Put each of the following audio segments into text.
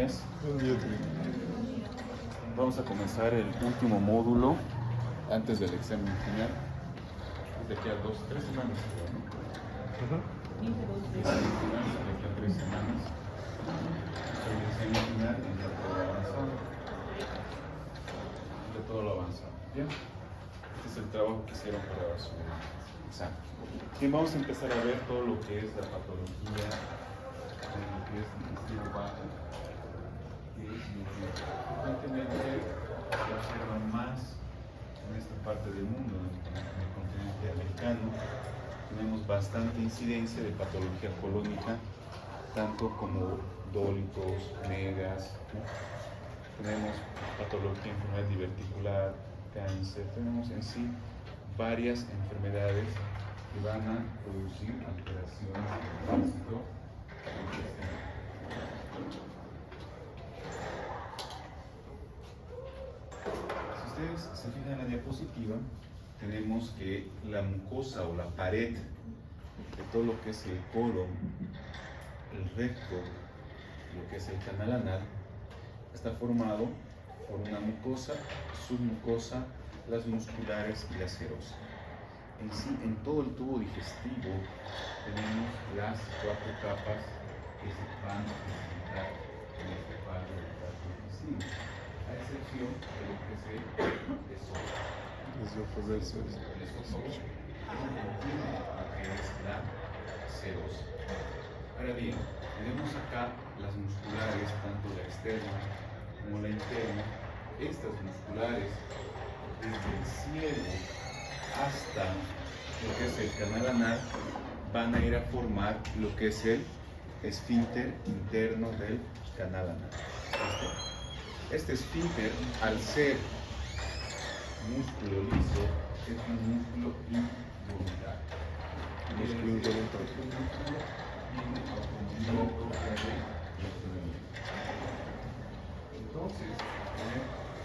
días. Vamos a comenzar el último módulo antes del examen final. De aquí a 3 semanas, ¿no? Examen final, de aquí a 3 semanas. El examen final y ya todo lo avanzado. Ya todo lo avanzado. Bien. Este es el trabajo que hicieron para su examen. Bien, vamos a empezar a ver todo lo que es la patología, lo que es el intestino bajo, que es lo que frecuentemente se observa más en esta parte del mundo, en el continente americano. Tenemos bastante incidencia de patología colónica, tanto como dólicos, negas, ¿no? Tenemos patología, enfermedad diverticular, cáncer, tenemos en sí varias enfermedades que van a producir alteraciones en el tránsito intestinal. Si ustedes se fijan en la diapositiva, tenemos que la mucosa o la pared de todo lo que es el colon, el recto, lo que es el canal anal, está formado por una mucosa, submucosa, las musculares y la serosa. En sí, en todo el tubo digestivo tenemos las 4 capas que se van a presentar en esta parte del tracto digestivo, a excepción de lo que es el esófago. El esófago contiene lo que es la serosa. Ahora bien, tenemos acá las musculares, tanto la externa como la interna. Estas musculares, desde el cielo hasta lo que es el canal anal, van a ir a formar lo que es el esfínter interno del canal anal. Este esfínter, al ser músculo liso, es un músculo involuntario. Entonces, tener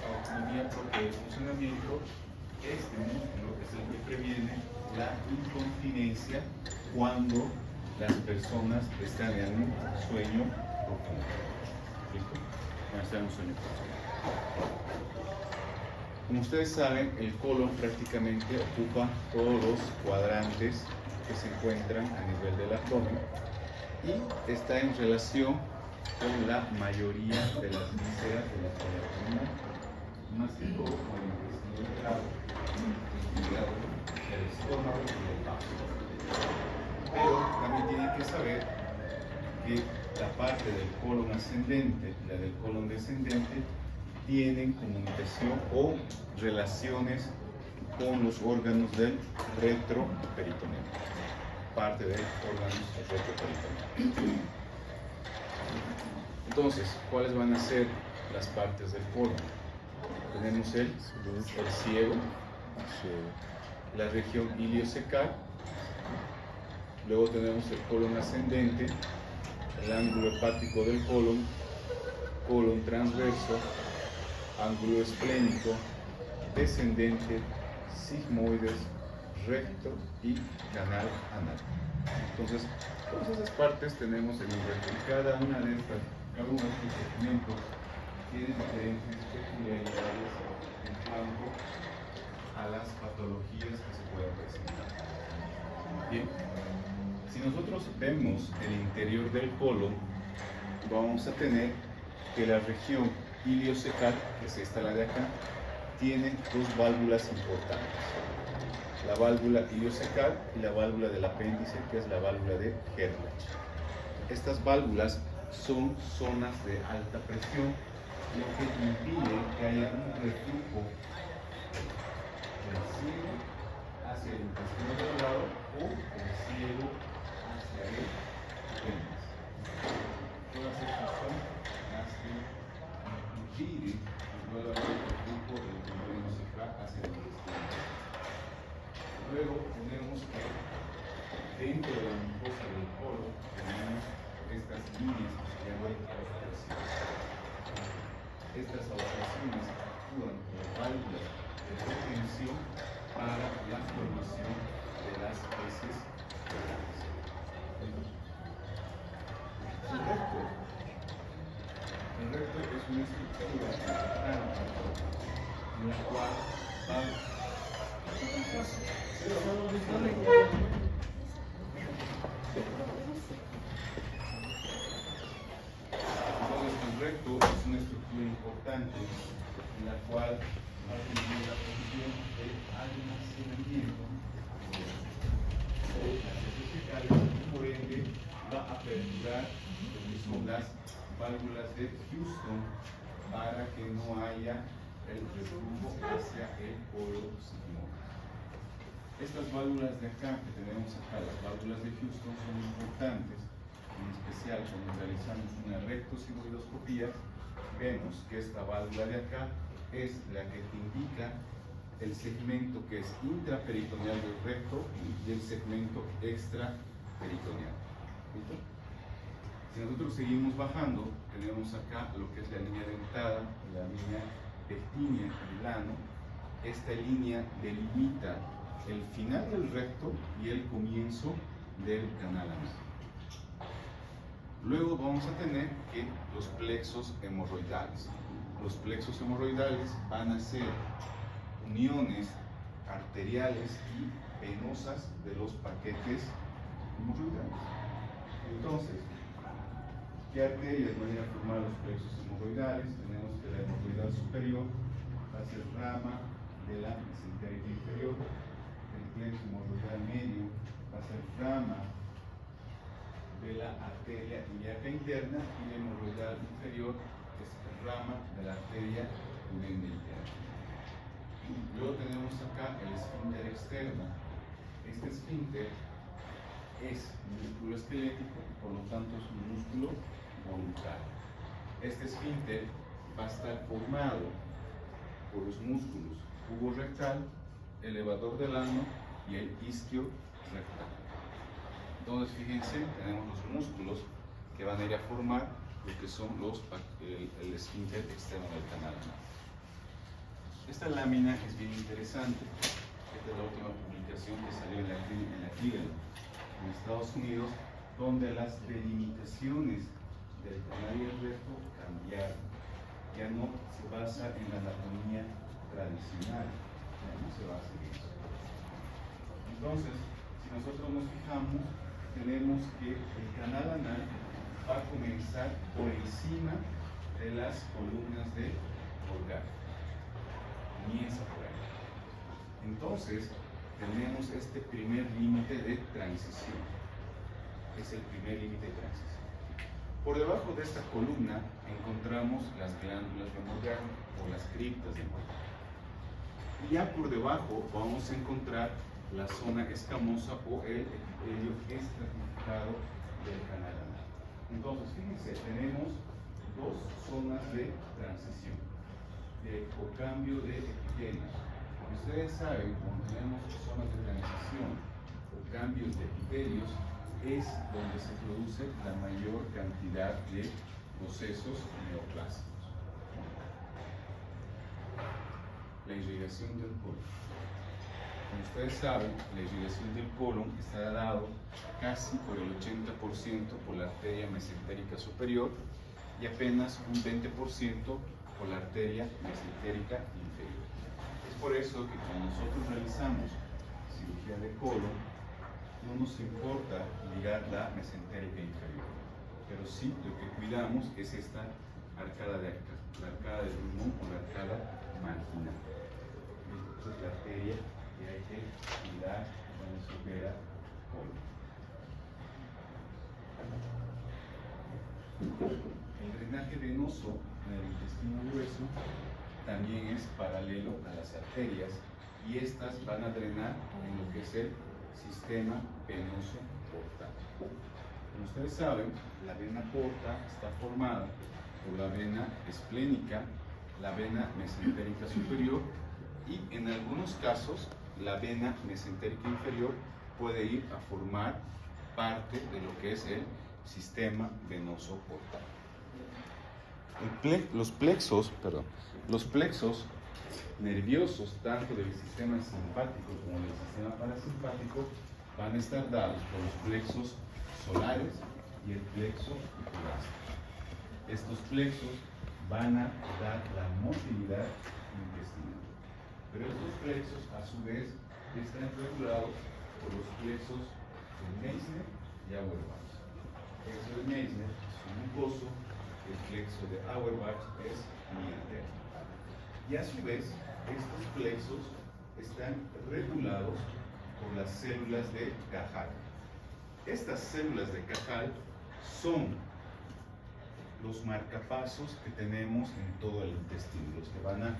autonomía propia de funcionamiento, este músculo es el que previene la incontinencia cuando las personas están en un sueño profundo. ¿Listo? Cuando están en un sueño profundo. Como ustedes saben, el colon prácticamente ocupa todos los cuadrantes que se encuentran a nivel del abdomen y está en relación con la mayoría de las vísceras de la columna, más que todo con el intestino delgado, el estómago y el vaso. Pero también tienen que saber que la parte del colon ascendente y la del colon descendente tienen comunicación o relaciones con los órganos del retroperitoneo, parte del órgano retroperitoneo. Entonces, ¿cuáles van a ser las partes del colon? Tenemos el ciego, la región iliocecal, luego tenemos el colon ascendente, el ángulo hepático del colon, colon transverso, ángulo esplénico, descendente, sigmoides, recto y canal anal. Entonces, todas esas partes tenemos en el recto y cada uno de estos segmentos tiene diferentes peculiaridades en cuanto a las patologías que se pueden presentar. Bien, si nosotros vemos el interior del colon, vamos a tener que la región iliocecal, que es esta la de acá, tiene 2 válvulas importantes. La válvula iliocecal y la válvula del apéndice, que es la válvula de Herlach. Estas válvulas son zonas de alta presión, lo que impide que haya un reflujo del cielo hacia el intestino delgado o del cielo hacia el apéndice. Todas estas son las que impiden que pueda haber el reflujo del intestino cerebral hacia el intestino. Luego tenemos que dentro de la mucosa del colon tenemos estas líneas que se llaman auscultaciones. Estas auscultaciones actúan como válvulas de retención para la formación de las heces fecales. El esto es una estructura importante en la cual entonces el recto es una estructura importante en la cual va a tener la función de almacenamiento de las heces fecales y por ende va a perdurar lo que son las válvulas de Houston para que no haya el reflujo hacia el polo sigmoide. Estas válvulas de acá que tenemos acá, las válvulas de Houston, son importantes, en especial cuando realizamos una rectosigmoidoscopía, vemos que esta válvula de acá es la que te indica el segmento que es intraperitoneal del recto y el segmento extraperitoneal. ¿Listo? Si nosotros seguimos bajando, tenemos acá lo que es la línea dentada, la línea pectínea del ano. Esta línea delimita el final del recto y el comienzo del canal anal. Luego vamos a tener que los plexos hemorroidales. Los plexos hemorroidales van a ser uniones arteriales y venosas de los paquetes hemorroidales. Entonces, ¿qué arterias van a ir a formar los plexos hemorroidales? Tenemos que la hemorroidal superior va a ser rama de la mesentérica inferior, el plexo hemorroidal medio va a ser rama de la arteria ilíaca interna y la hemorroidal inferior es rama de la arteria pudenda interna. Luego tenemos acá el esfínter externo. Este esfínter es músculo esquelético y por lo tanto es un músculo voluntario. Este esfínter va a estar formado por los músculos cubo rectal, elevador del ano y el isquio rectal. Entonces fíjense, tenemos los músculos que van a ir a formar lo que son el esfínter externo del canal anal. Esta lámina es bien interesante. Esta es la última publicación que salió en la Cleveland, en Estados Unidos, donde las delimitaciones del canal y el recto cambiaron. Ya no se basa en la anatomía tradicional, ya no se basa en eso. Entonces, si nosotros nos fijamos, tenemos que el canal anal va a comenzar por encima de las columnas de Golgi. Comienza por ahí. Entonces, tenemos este primer límite de transición. Es el primer límite de transición. Por debajo de esta columna encontramos las glándulas de Morgano o las criptas de Morgano. Y ya por debajo vamos a encontrar la zona escamosa o el epitelio estratificado del canal anal. Entonces, fíjense, tenemos dos zonas de transición, o cambio de epitelio. Como ustedes saben, cuando tenemos zonas de transición o cambios de epitelios, es donde se produce la mayor cantidad de procesos neoplásicos. La irrigación del colon. Como ustedes saben, la irrigación del colon está dado casi por el 80% por la arteria mesentérica superior y apenas un 20% por la arteria mesentérica inferior. Es por eso que cuando nosotros realizamos cirugía de colon, no nos importa ligar la mesentérica inferior, pero sí lo que cuidamos es esta arcada de acá, la arcada del pulmón o la arcada marginal. Esta es la arteria que hay que cuidar cuando se opera colon. El drenaje venoso en el intestino grueso también es paralelo a las arterias y estas van a drenar en lo que es el sistema venoso portal. Como ustedes saben, la vena porta está formada por la vena esplénica, la vena mesentérica superior y en algunos casos la vena mesentérica inferior puede ir a formar parte de lo que es el sistema venoso portal. Los plexos nerviosos, tanto del sistema simpático como del sistema parasimpático, van a estar dados por los plexos solares y el plexo hipogástrico. Estos plexos van a dar la motilidad intestinal. Pero estos plexos, a su vez, están regulados por los plexos de Meissner y Auerbach. El plexo de Meissner es un mucoso, el plexo de Auerbach es muy interno. Y a su vez, estos plexos están regulados por las células de Cajal. Estas células de Cajal son los marcapasos que tenemos en todo el intestino, los que van a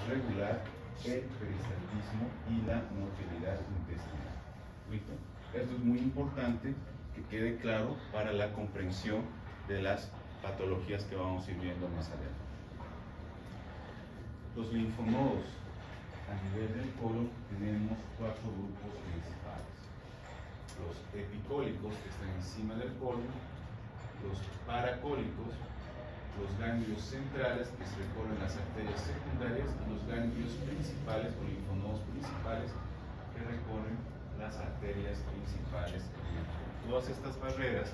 regular el peristaltismo y la motilidad intestinal. ¿Listo? Esto es muy importante que quede claro para la comprensión de las patologías que vamos a ir viendo más adelante. Los linfonodos a nivel del colon tenemos 4 grupos principales. Los epicólicos, que están encima del colon, los paracólicos, los ganglios centrales, que se recorren las arterias secundarias, y los ganglios principales o linfonodos principales, que recorren las arterias principales. Todas estas barreras,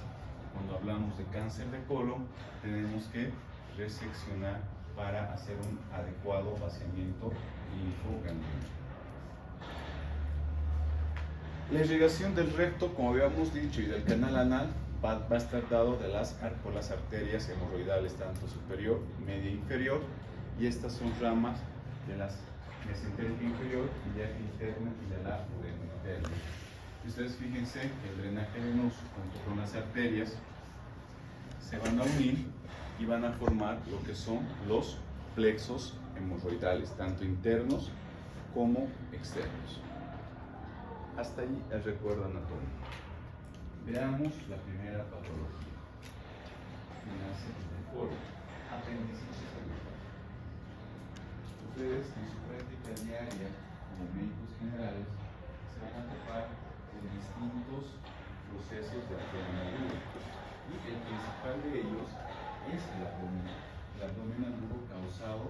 cuando hablamos de cáncer de colon, tenemos que reseccionar para hacer un adecuado vaciamiento linfoganglioso. La irrigación del recto, como habíamos dicho, y del canal anal va a estar dado por las arterias hemorroidales, tanto superior, media e inferior, y estas son ramas de la mesentérica inferior, iliaca interna y de la urema interna. Ustedes fíjense que el drenaje venoso junto con las arterias se van a unir y van a formar lo que son los plexos hemorroidales, tanto internos como externos. Hasta ahí el recuerdo anatómico. Veamos la primera patología. Cáncer del colon, apendicitis aguda. Ustedes en su práctica diaria, como médicos generales, se van a topar con distintos procesos de abdomen agudo. Y el principal de ellos es el abdomen agudo causado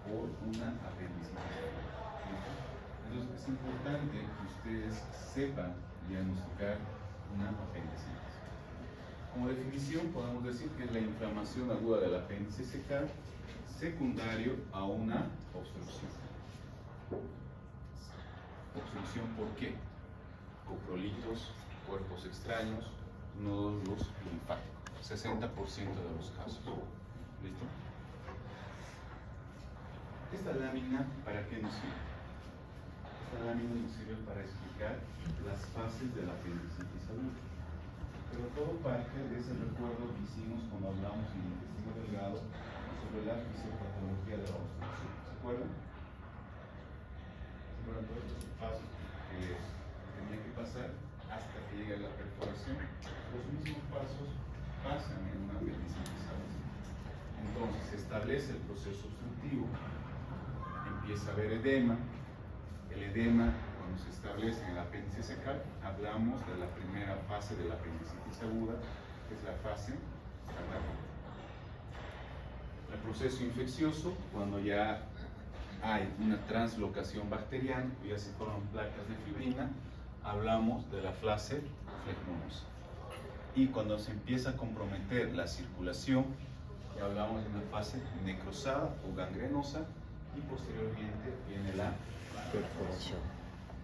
por una apendicitis aguda. Entonces es importante que ustedes sepan diagnosticar una apendicitis. Como definición podemos decir que es la inflamación aguda del apéndice secal secundario a una obstrucción. ¿Obstrucción por qué? Coprolitos, cuerpos extraños, nódulos linfáticos. 60% de los casos. ¿Listo? Esta lámina, ¿para qué nos sirve? Esta lámina nos sirve para explicar las fases de la apendicitis aguda. Pero todo parte de ese recuerdo que hicimos cuando hablamos en el intestino delgado sobre la fisiopatología de la obstrucción. ¿Se acuerdan? ¿Se acuerdan todos estos pasos que tenía que pasar hasta que llegue a la perforación? Los mismos pasos pasan en una apendicitis aguda. Entonces se establece el proceso obstructivo, empieza a haber edema. El edema, cuando se establece en el apéndice secal, hablamos de la primera fase de la apendicitis aguda, que es la fase catarrhal. El proceso infeccioso, cuando ya hay una translocación bacteriana, ya se forman placas de fibrina, hablamos de la fase flegmonosa. Y cuando se empieza a comprometer la circulación, ya hablamos de una fase necrosada o gangrenosa, y posteriormente viene la perforación.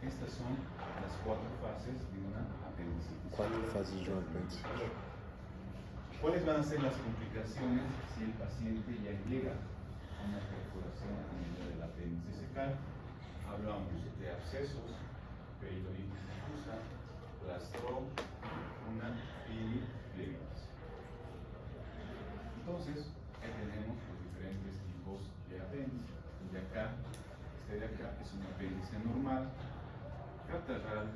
Estas son las 4 fases de una apendicitis. 4 fases de una apéndice. ¿Cuáles van a ser las complicaciones si el paciente ya llega a una perforación a nivel del apéndice secal? Hablamos de abscesos, peritonitis difusa, plastrón, una pili-plebitis. Entonces, ahí tenemos los diferentes tipos de apéndice. De acá, este de acá es un apéndice normal, catarral,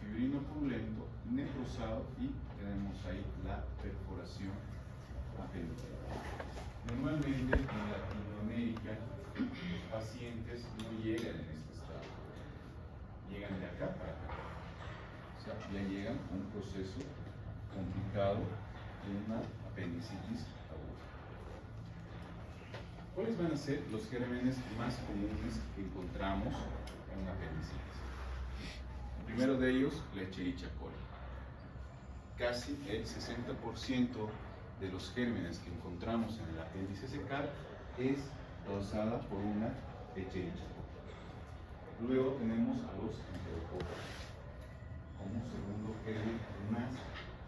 fibrino purulento, necrosado, y tenemos ahí la perforación apendicitis. Normalmente en Latinoamérica los pacientes no llegan en este estado, llegan de acá para acá, o sea, ya llegan a un proceso complicado de una apendicitis aguda. ¿Cuáles van a ser los gérmenes más comunes que encontramos en una apendicitis? El primero de ellos, la Escherichia coli. Casi el 60% de los gérmenes que encontramos en el apéndice secal es causada por una Escherichia coli. Luego tenemos a los enterococos como segundo germen más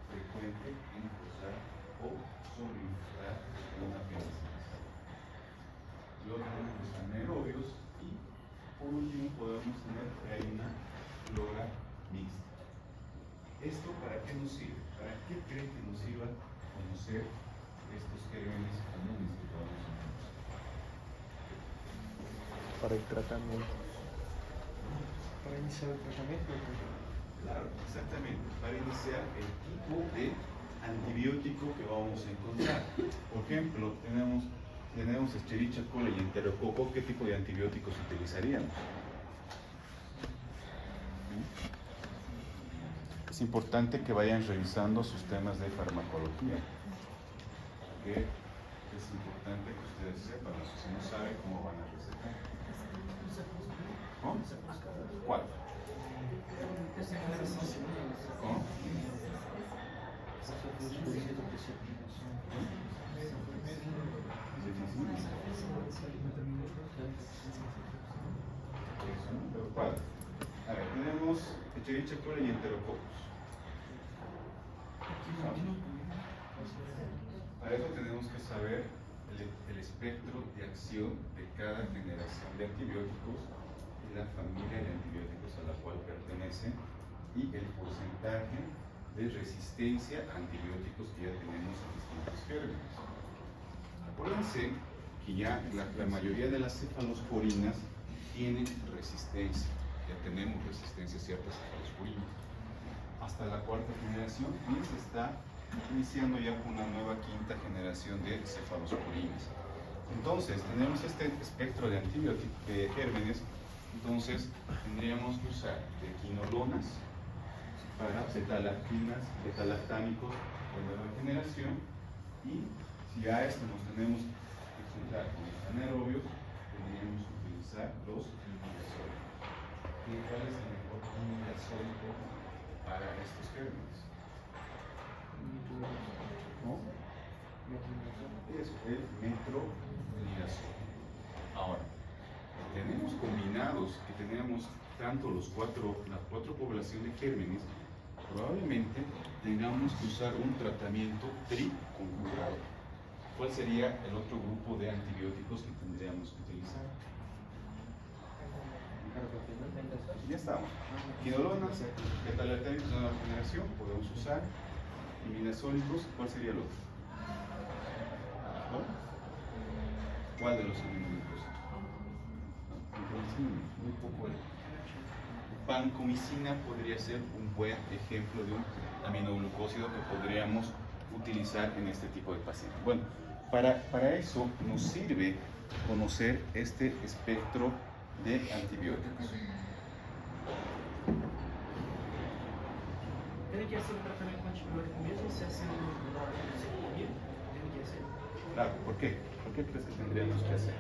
frecuente en causar o sobreinfectar una penicilina. Luego tenemos los anaerobios y por último podemos tener que hay una flora mixta. ¿Esto para qué nos sirve? ¿Para qué creen que nos sirva conocer estos gérmenes comunes que podemos encontrar? Para el tratamiento. Para iniciar el tratamiento. Claro, exactamente. Para iniciar el tipo de antibiótico que vamos a encontrar. Por ejemplo, tenemos Escherichia coli y enterococo. ¿Qué tipo de antibióticos utilizaríamos? Es importante que vayan revisando sus temas de farmacología. Que es importante que ustedes sepan. Si no saben cómo van a recetar. ¿Cómo? ¿Cuál? ¿Cómo? Pero ¿cuál? A ver, tenemos Escherichia coli y enterococos. Para eso tenemos que saber el espectro de acción de cada generación de antibióticos y la familia de antibióticos a la cual pertenecen y el porcentaje de resistencia a antibióticos que ya tenemos en distintos gérmenes. Acuérdense que ya la mayoría de las cefalosporinas tienen resistencia. Ya tenemos resistencia a ciertas cefalosporinas. Hasta la cuarta generación y se está iniciando ya con una nueva quinta generación de cefalosporinas. Entonces, tenemos este espectro de antibióticos, de gérmenes. Entonces, tendríamos que usar de quinolonas para betalactinas, betalactámicos de nueva generación. Y si a esto nos tenemos que juntar con los anaerobios, tendríamos que utilizar los imidazólicos. ¿Y cuál es el mejor imidazólico para estos gérmenes? ¿No? Eso, el metronidazol. Ahora, tenemos combinados que tenemos tanto la cuatro población de gérmenes, probablemente tengamos que usar un tratamiento triconjugado. ¿Cuál sería el otro grupo de antibióticos que tendríamos que utilizar? Ya estamos. Quinolonas, betalactámicos de nueva generación, podemos usar. Imidazólicos, ¿cuál sería el otro? ¿Cuál de los aminoglucósidos? Muy poco. Vancomicina podría ser un buen ejemplo de un aminoglucósido que podríamos utilizar en este tipo de pacientes. Bueno, para eso nos sirve conocer este espectro de antibióticos. Tiene que hacer un tratamiento con antibiótico mesmo se hace una psicopatía? Tiene que hacer. Claro, ¿por qué? ¿Por qué crees que tendríamos que hacer?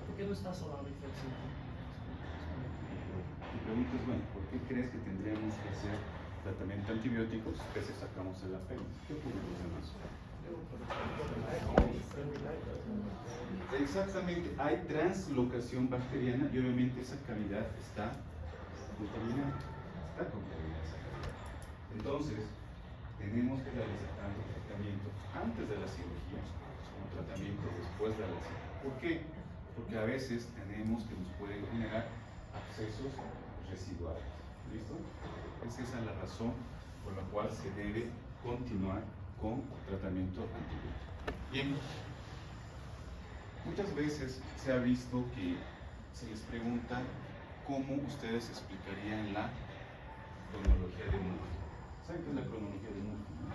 ¿Por qué no está salvando la infección? Mi pregunta es, bueno, ¿por qué crees que tendríamos que hacer tratamiento de antibióticos que se sacamos en la pena? ¿Qué ocurre con los demás? Exactamente, hay translocación bacteriana y obviamente esa cavidad está contaminada. Entonces, tenemos que realizar tanto tratamiento antes de la cirugía como tratamiento después de la cirugía. ¿Por qué? Porque a veces tenemos que nos pueden generar abscesos residuales. ¿Listo? Es esa la razón por la cual se debe continuar con tratamiento antibiótico. Bien, muchas veces se ha visto que se les pregunta cómo ustedes explicarían la cronología de Murphy. ¿Saben qué es la cronología de Murphy? ¿No?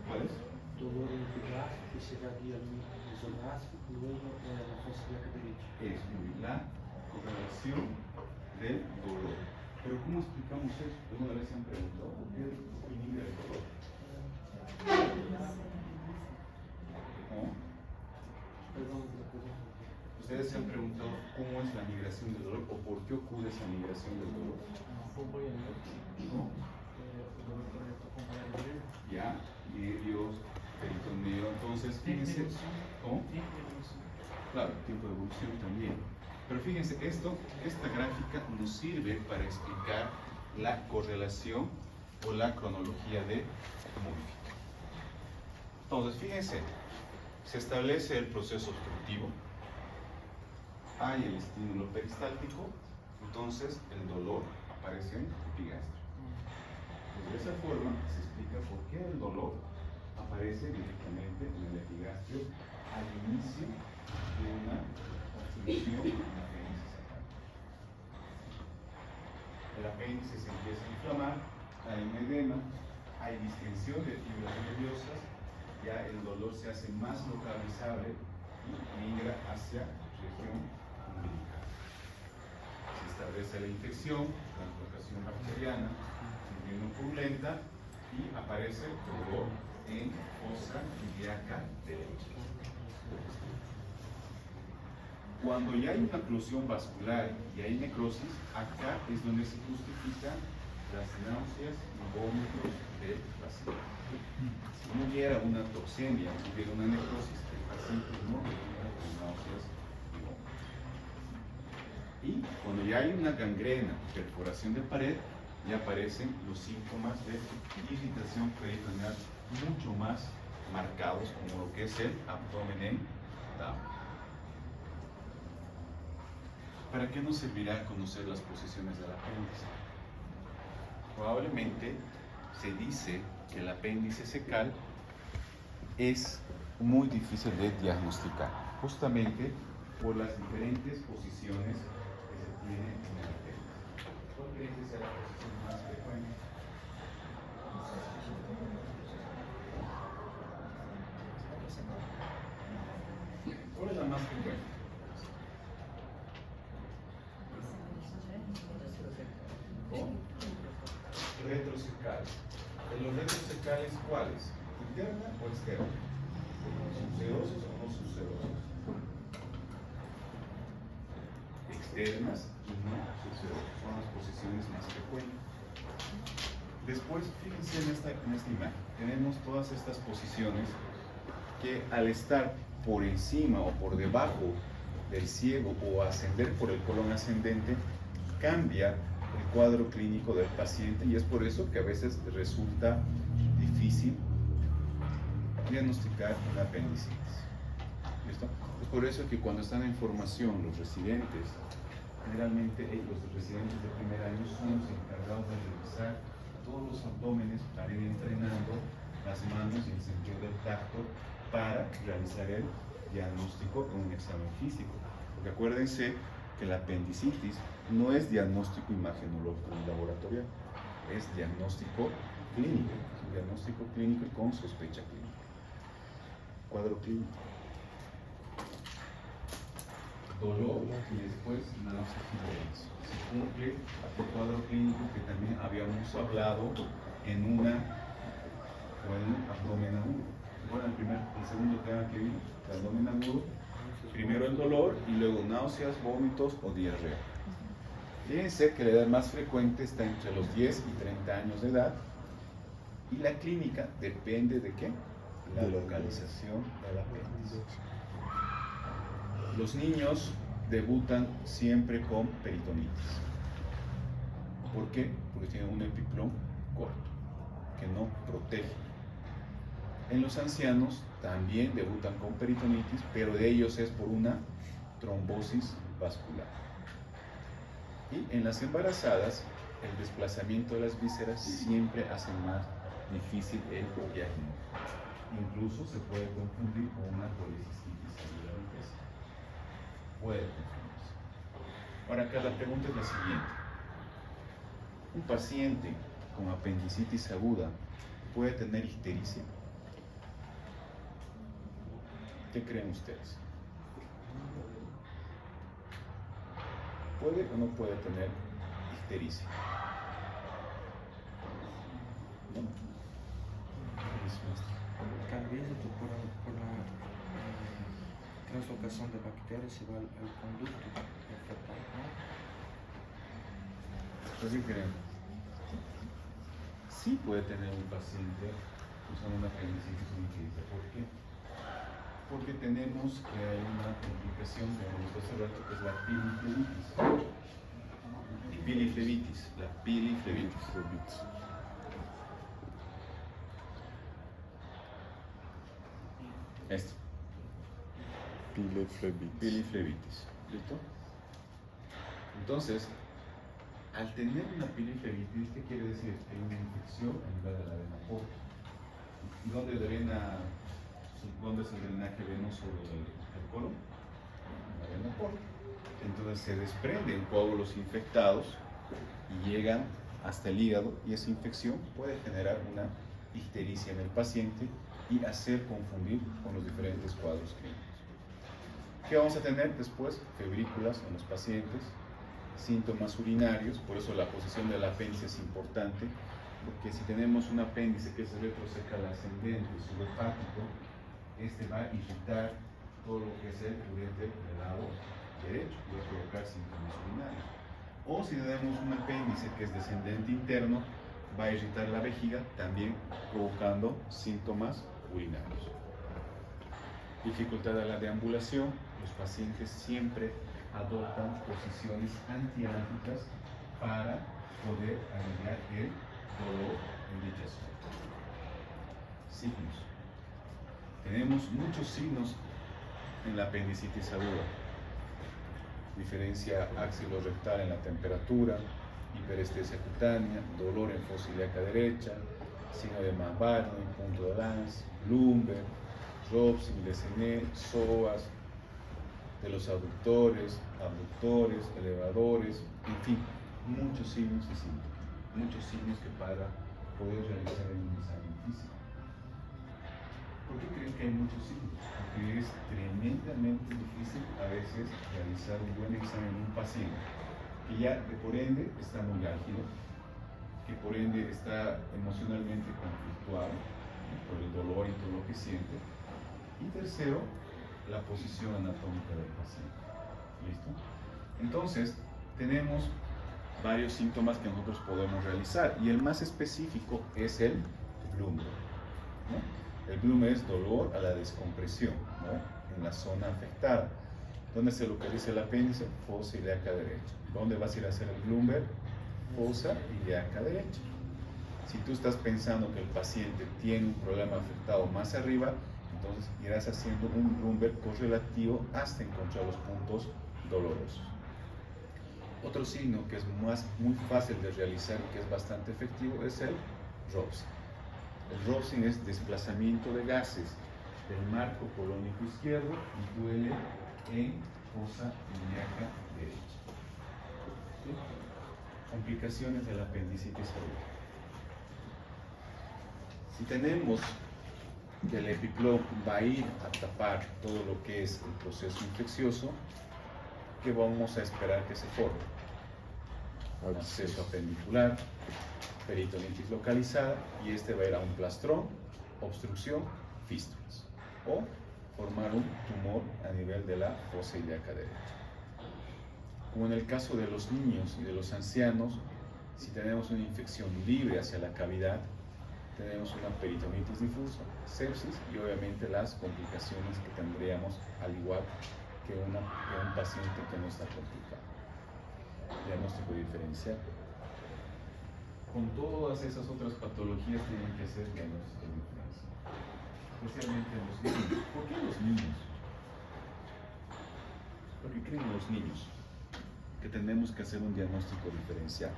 ¿Cuál es? Dolor epigráfico que chegaria no mesogástrico, luego la fosa diacabrítica. Es la correlación del dolor. Pero ¿cómo explicamos eso? ¿Alguna vez se han preguntado por qué inhibe el dolor? ¿No? ¿Ustedes se han preguntado cómo es la migración del dolor o por qué ocurre esa migración del dolor? ¿No? Ya, nervios, peritoneo. Entonces, fíjense, ¿Cómo? Tiempo de evolución. Claro, tiempo de evolución también. Pero fíjense, esta gráfica nos sirve para explicar la correlación o la cronología de movimiento. Entonces, fíjense, se establece el proceso obstructivo, hay el estímulo peristáltico, entonces el dolor aparece en el epigastrio. Pues de esa forma se explica por qué el dolor aparece directamente en el epigastrio al inicio de una obstrucción en el apéndice sacral. El apéndice se empieza a inflamar, hay un edema, hay distensión de fibras nerviosas, ya el dolor se hace más localizable y migra hacia región umbilical. Se establece la infección, translocación bacteriana, no purulenta y aparece el dolor en fosa ilíaca derecha. Cuando ya hay una oclusión vascular y hay necrosis, acá es donde se justifican las náuseas y vómitos del paciente. Si no hubiera una toxemia, si hubiera una necrosis, el paciente no tendría con náuseas y vómitos. Y cuando ya hay una gangrena, perforación de pared, ya aparecen los síntomas de irritación peritoneal mucho más marcados, como lo que es el abdomen en down. ¿Para qué nos servirá conocer las posiciones del apéndice? Probablemente se dice que el apéndice secal es muy difícil de diagnosticar, justamente por las diferentes posiciones que se tienen en el apéndice. ¿Cuál creen que sea la posición más frecuente? ¿Cuál es la más frecuente? Retrosecales. ¿En los retrosecales cuáles? ¿Interna o externa? ¿Subserosos o no subserosos? Externas y no subserosas son las posiciones más frecuentes. Después, fíjense en esta imagen, tenemos todas estas posiciones que al estar por encima o por debajo del ciego o ascender por el colon ascendente, cambia el cuadro clínico del paciente y es por eso que a veces resulta difícil diagnosticar una apendicitis. ¿Listo? Es por eso que cuando están en formación los residentes, generalmente los residentes de primer año son los encargados de revisar todos los abdómenes para ir entrenando las manos en el sentido del tacto para realizar el diagnóstico en un examen físico. Porque acuérdense que la apendicitis no es diagnóstico imagenológico laboratorial, es diagnóstico clínico, es un diagnóstico clínico y con sospecha clínica. Cuadro clínico. Dolor y después náuseas y vómitos. Se cumple el cuadro clínico que también habíamos hablado en un abdomen agudo. Bueno, el segundo tema que vimos, el abdomen agudo, primero el dolor y luego náuseas, vómitos o diarrea. Fíjense que la edad más frecuente está entre los 10 y 30 años de edad y la clínica depende de qué? La localización del apéndice. Los niños debutan siempre con peritonitis. ¿Por qué? Porque tienen un epiplón corto que no protege. En los ancianos también debutan con peritonitis, pero de ellos es por una trombosis vascular. Y en las embarazadas, el desplazamiento de las vísceras siempre hace más difícil el diagnóstico. Incluso se puede confundir con una policistitis aguda bifásica. Puede confundirse. Ahora acá la pregunta es la siguiente. ¿Un paciente con apendicitis aguda puede tener ictericia? ¿Qué creen ustedes? ¿Puede o no puede tener ictericia? ¿No? Tal vez por la translocación de bacterias se va al conducto fetal, ¿no? ¿Qué creen? Sí puede tener un paciente usando una apendicitis o una ictericia. ¿Por qué? porque tenemos una complicación que hemos visto hace rato, que es la piliflebitis. La piliflebitis. Esto. Piliflebitis. ¿Listo? Entonces, al tener una piliflebitis, ¿qué quiere decir? Que hay una infección a nivel de la vena porta. ¿Y dónde es el drenaje venoso del colon? En la vena porta. Entonces se desprenden coágulos infectados y llegan hasta el hígado, y esa infección puede generar una ictericia en el paciente y hacer confundir con los diferentes cuadros clínicos. ¿Qué vamos a tener después? Febrículas en los pacientes, síntomas urinarios, por eso la posición del apéndice es importante, porque si tenemos un apéndice que es retrocecal ascendente, subhepático, este va a irritar todo lo que es el ureter del lado derecho y va a provocar síntomas urinarios. O si tenemos un apéndice que es descendente interno, va a irritar la vejiga, también provocando síntomas urinarios. Dificultad a la deambulación. Los pacientes siempre adoptan posiciones antiálgicas para poder aliviar el dolor en dicha zona. Signos. Tenemos muchos signos en la apendicitis aguda. Diferencia axilo-rectal en la temperatura, hiperestesia cutánea, dolor en fosa ilíaca derecha, signo de Marbarney, punto de Lance, Bloomberg, Robson, Lesené, psoas de los abductores, elevadores, en fin, muchos signos y síntomas, muchos signos que para poder realizar un examen físico. ¿Por qué creen que hay muchos signos? Porque es tremendamente difícil a veces realizar un buen examen en un paciente que ya de por ende está muy álgido, que por ende está emocionalmente conflictuado, ¿no?, por el dolor y todo lo que siente. Y tercero, la posición anatómica del paciente. ¿Listo? Entonces, tenemos varios síntomas que nosotros podemos realizar y el más específico es el Bloomberg, ¿no? El Bloomberg es dolor a la descompresión, ¿no?, en la zona afectada. ¿Dónde se localiza el apéndice? Fosa ilíaca derecha. ¿Dónde vas a ir a hacer el Bloomberg? Fosa ilíaca derecha. Si tú estás pensando que el paciente tiene un problema afectado más arriba, entonces irás haciendo un Bloomberg correlativo hasta encontrar los puntos dolorosos. Otro signo que es muy fácil de realizar y que es bastante efectivo es el Robson. El Robson es desplazamiento de gases del marco colónico izquierdo y duele en fosa ilíaca derecha. ¿Sí? Complicaciones del apendicitis aguda. Si tenemos que el EpiProp va a ir a tapar todo lo que es el proceso infeccioso, ¿qué vamos a esperar que se forme? Absceso apendicular, peritonitis localizada, y este va a ir a un plastrón, obstrucción, fístulas, o formar un tumor a nivel de la fosa ilíaca derecha. Como en el caso de los niños y de los ancianos, si tenemos una infección libre hacia la cavidad, tenemos una peritonitis difusa, sepsis y obviamente las complicaciones que tendríamos al igual que un paciente que no está complicado. Diagnóstico diferencial. Con todas esas otras patologías tienen que ser diagnóstico diferencial, especialmente en los niños. ¿Por qué los niños? Porque creen los niños que tenemos que hacer un diagnóstico diferencial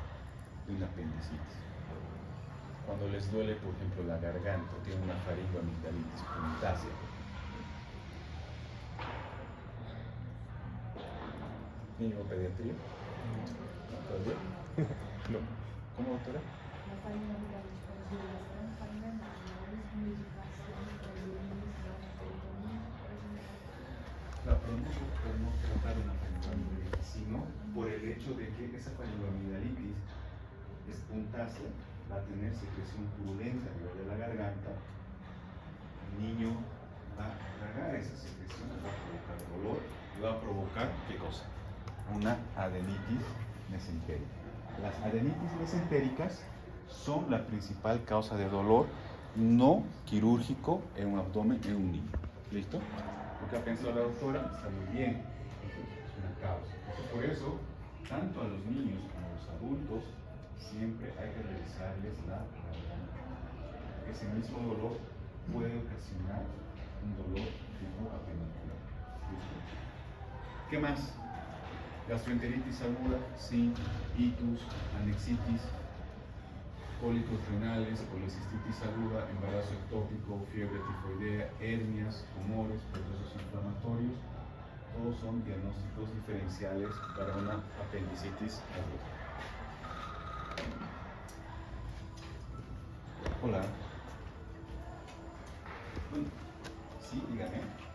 de una apendicitis. Cuando les duele, por ejemplo, la garganta, tienen una faringoamigdalitis puntácea. ¿Niño pediatría? ¿Todavía? No. ¿Cómo, doctora? La faringoamigdalitis La pronuncio por no tratar una faringoamigdalitis, sino por el hecho de que esa faringoamigdalitis es puntácea, va a tener secreción purulenta a nivel de la garganta. El niño va a tragar esa secreción, va a provocar dolor y va a provocar, ¿qué cosa? Una adenitis mesentérica. Las adenitis mesentéricas son la principal causa de dolor no quirúrgico en un abdomen en un niño. ¿Listo? Lo que ha pensado la doctora está muy bien. Es una causa. Entonces, por eso, tanto a los niños como a los adultos, siempre hay que revisarles la garganta. Ese mismo dolor puede ocasionar un dolor tipo apendicular. ¿Listo? ¿Qué más? Gastroenteritis aguda, sí, itus, anexitis, cólicos renales, colecistitis aguda, embarazo ectópico, fiebre tifoidea, hernias, tumores, procesos inflamatorios, todos son diagnósticos diferenciales para una apendicitis aguda. Hola. Bueno, sí, dígame.